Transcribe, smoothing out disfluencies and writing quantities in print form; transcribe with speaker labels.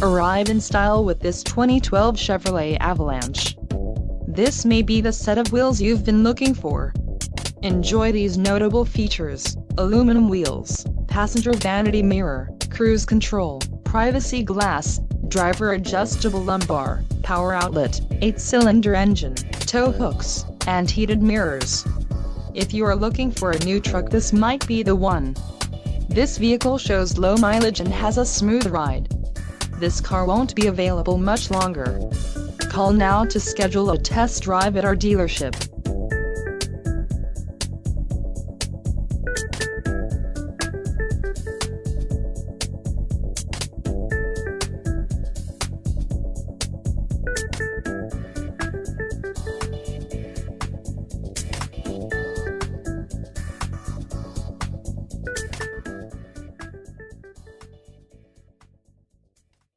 Speaker 1: Arrive in style with this 2012 Chevrolet Avalanche. This may be the set of wheels you've been looking for. Enjoy these notable features: aluminum wheels, passenger vanity mirror, cruise control, privacy glass, driver adjustable lumbar, power outlet, 8-cylinder engine, tow hooks, and heated mirrors. If you are looking for a new truck, this might be the one. This vehicle shows low mileage and has a smooth ride. This car won't be available much longer. Call now to schedule a test drive at our dealership.